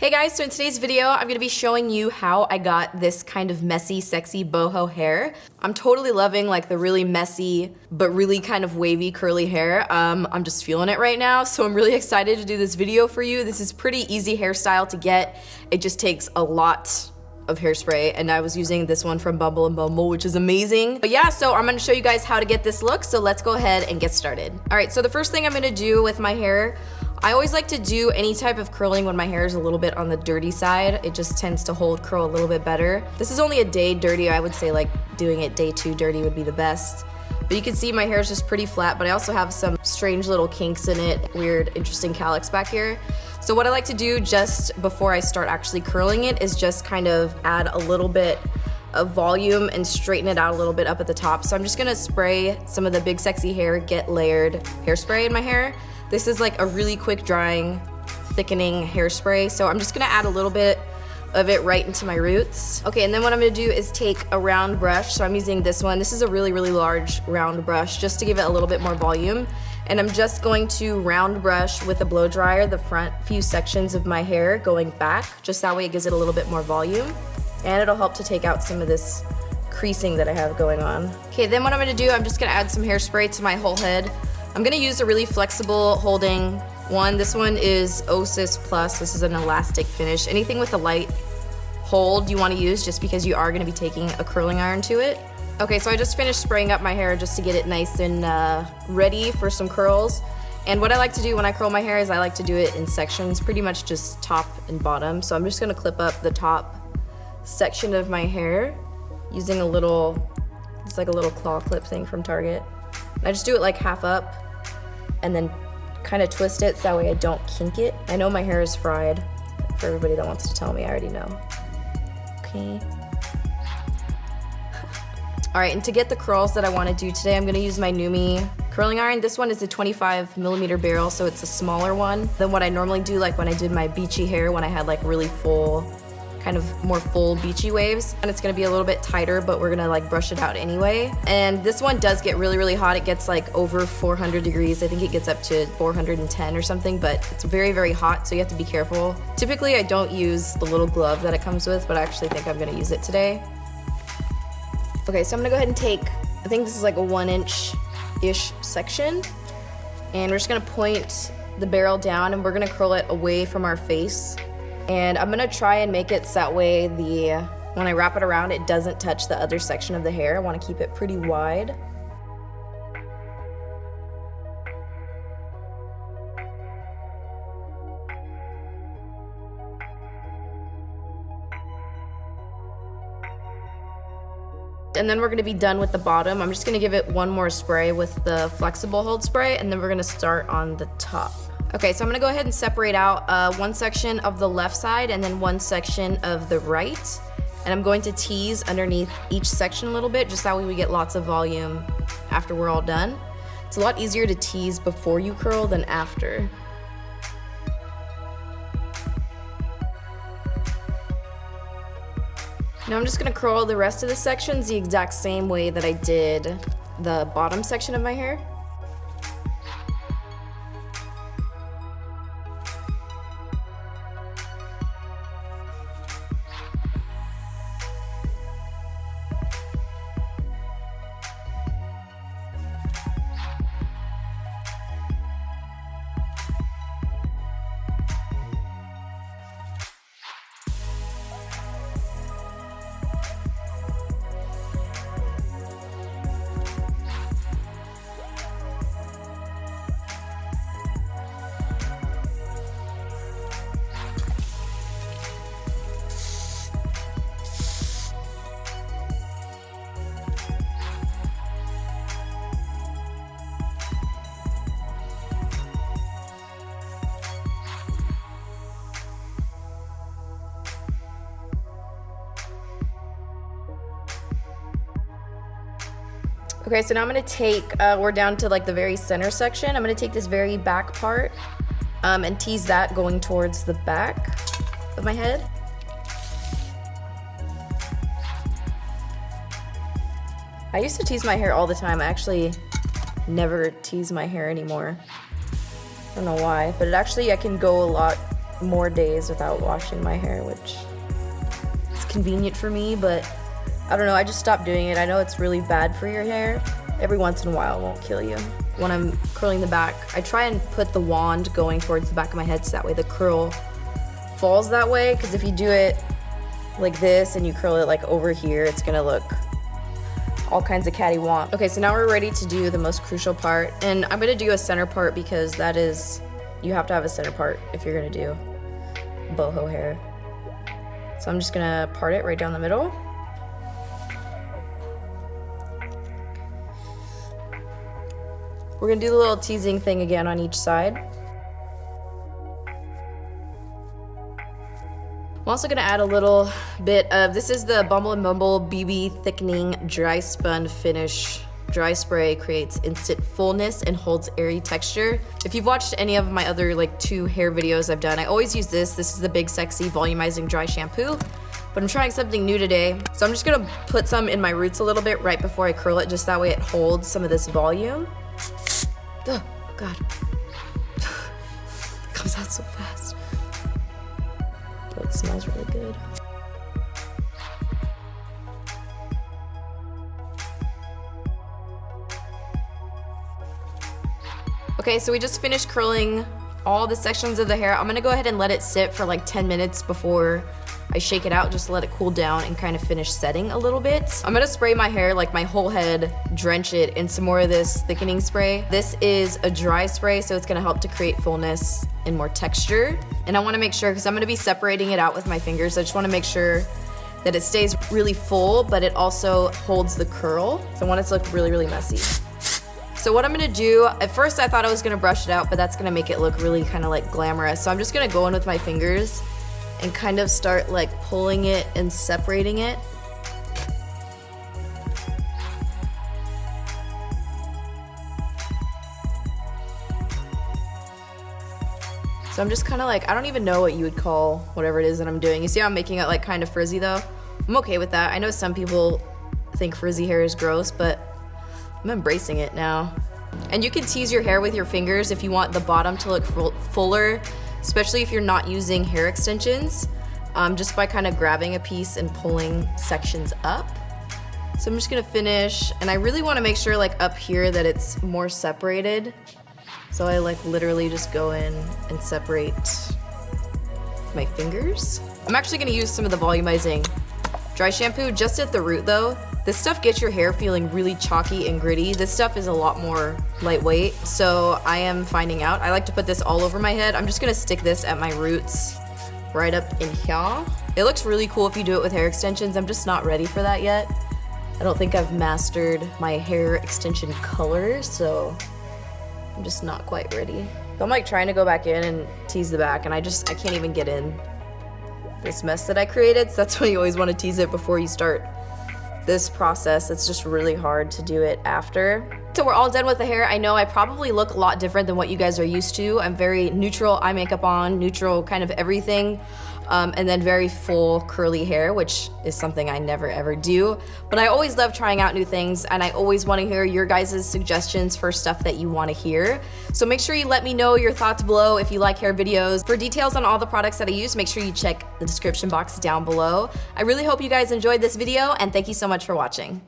Hey guys, so in today's video, I'm gonna be showing you how I got this kind of messy, sexy boho hair. I'm totally loving like the really messy, but really kind of wavy, curly hair. I'm just feeling it right now, so I'm really excited to do this video for you. This is pretty easy hairstyle to get. It just takes a lot of hairspray, and I was using this one from Bumble and Bumble, which is amazing. But yeah, so I'm gonna show you guys how to get this look, so let's go ahead and get started. All right, so the first thing I'm gonna do with my hair, I always like to do any type of curling when my hair is a little bit on the dirty side. It just tends to hold curl a little bit better. This is only a day dirty. I would say like doing it day 2 dirty would be the best. But you can see my hair is just pretty flat, but I also have some strange little kinks in it, weird, interesting calyx back here. So what I like to do just before I start actually curling it is just kind of add a little bit of volume and straighten it out a little bit up at the top. So I'm just gonna spray some of the Big Sexy Hair Get Layered hairspray in my hair. This is like a really quick drying, thickening hairspray. So I'm just gonna add a little bit of it right into my roots. Okay, and then what I'm gonna do is take a round brush. So I'm using this one. This is a really, really large round brush just to give it a little bit more volume. And I'm just going to round brush with a blow dryer the front few sections of my hair going back, just that way it gives it a little bit more volume. And it'll help to take out some of this creasing that I have going on. Okay, then what I'm gonna do, I'm just gonna add some hairspray to my whole head. I'm gonna use a really flexible holding one. This one is Osis Plus. This is an elastic finish. Anything with a light hold you wanna use just because you are gonna be taking a curling iron to it. Okay, so I just finished spraying up my hair just to get it nice and ready for some curls. And what I like to do when I curl my hair is I like to do it in sections, pretty much just top and bottom. So I'm just gonna clip up the top section of my hair using a little, it's like a little claw clip thing from Target. I just do it like half up and then kind of twist it so that way I don't kink it. I know my hair is fried. For everybody that wants to tell me, I already know. Okay. All right, and to get the curls that I want to do today, I'm gonna use my NuMe curling iron. This one is a 25mm barrel, so it's a smaller one than what I normally do, like when I did my beachy hair, when I had like really full, kind of more full beachy waves. And it's gonna be a little bit tighter, but we're gonna like brush it out anyway. And this one does get really, really hot. It gets like over 400 degrees. I think it gets up to 410 or something, but it's very, very hot, so you have to be careful. Typically, I don't use the little glove that it comes with, but I actually think I'm gonna use it today. Okay, so I'm gonna go ahead and take, I think this is like a 1-inch-ish section, and we're just gonna point the barrel down and we're gonna curl it away from our face. And I'm gonna try and make it so that way when I wrap it around, it doesn't touch the other section of the hair. I wanna keep it pretty wide. And then we're gonna be done with the bottom. I'm just gonna give it one more spray with the flexible hold spray, and then we're gonna start on the top. Okay, so I'm gonna go ahead and separate out one section of the left side and then one section of the right. And I'm going to tease underneath each section a little bit, just that way we get lots of volume after we're all done. It's a lot easier to tease before you curl than after. Now I'm just gonna curl the rest of the sections the exact same way that I did the bottom section of my hair. Okay, so now I'm gonna take, we're down to like the very center section. I'm gonna take this very back part and tease that going towards the back of my head. I used to tease my hair all the time. I actually never tease my hair anymore. I don't know why, but it actually, I can go a lot more days without washing my hair, which is convenient for me, but I don't know, I just stopped doing it. I know it's really bad for your hair. Every once in a while, it won't kill you. When I'm curling the back, I try and put the wand going towards the back of my head so that way the curl falls that way, because if you do it like this and you curl it like over here, it's gonna look all kinds of cattywomp. Okay, so now we're ready to do the most crucial part, and I'm gonna do a center part because that is, you have to have a center part if you're gonna do boho hair. So I'm just gonna part it right down the middle. We're gonna do the little teasing thing again on each side. I'm also gonna add a little bit of, this is the Bumble & Bumble BB Thickening Dry Spun Finish Dry Spray. Creates instant fullness and holds airy texture. If you've watched any of my other like 2 hair videos I've done, I always use this. This is the Big Sexy Volumizing Dry Shampoo, but I'm trying something new today. So I'm just gonna put some in my roots a little bit right before I curl it, just that way it holds some of this volume. Oh, God. It comes out so fast. But it smells really good. Okay, so we just finished curling all the sections of the hair. I'm gonna go ahead and let it sit for like 10 minutes before I shake it out, just to let it cool down and kind of finish setting a little bit. I'm gonna spray my hair, like my whole head, drench it in some more of this thickening spray. This is a dry spray, so it's gonna help to create fullness and more texture. And I wanna make sure, because I'm gonna be separating it out with my fingers, I just wanna make sure that it stays really full, but it also holds the curl. So I want it to look really, really messy. So what I'm gonna do, at first I thought I was gonna brush it out, but that's gonna make it look really kind of like glamorous. So I'm just gonna go in with my fingers and kind of start like pulling it and separating it. So I'm just kind of like, I don't even know what you would call whatever it is that I'm doing. You see how I'm making it like kind of frizzy though? I'm okay with that. I know some people think frizzy hair is gross, but I'm embracing it now. And you can tease your hair with your fingers if you want the bottom to look fuller, especially if you're not using hair extensions, just by kind of grabbing a piece and pulling sections up. So I'm just gonna finish, and I really wanna make sure like up here that it's more separated. So I like literally just go in and separate my fingers. I'm actually gonna use some of the volumizing dry shampoo just at the root though. This stuff gets your hair feeling really chalky and gritty. This stuff is a lot more lightweight, so I am finding out. I like to put this all over my head. I'm just gonna stick this at my roots right up in here. It looks really cool if you do it with hair extensions. I'm just not ready for that yet. I don't think I've mastered my hair extension color, so I'm just not quite ready. So I'm like trying to go back in and tease the back, and I can't even get in this mess that I created. So that's why you always want to tease it before you start this process. It's just really hard to do it after. So we're all done with the hair. I know I probably look a lot different than what you guys are used to. I'm very neutral eye makeup on, neutral kind of everything, and then very full curly hair, which is something I never ever do. But I always love trying out new things, and I always want to hear your guys' suggestions for stuff that you want to hear. So make sure you let me know your thoughts below if you like hair videos. For details on all the products that I use, make sure you check the description box down below. I really hope you guys enjoyed this video, and thank you so much for watching.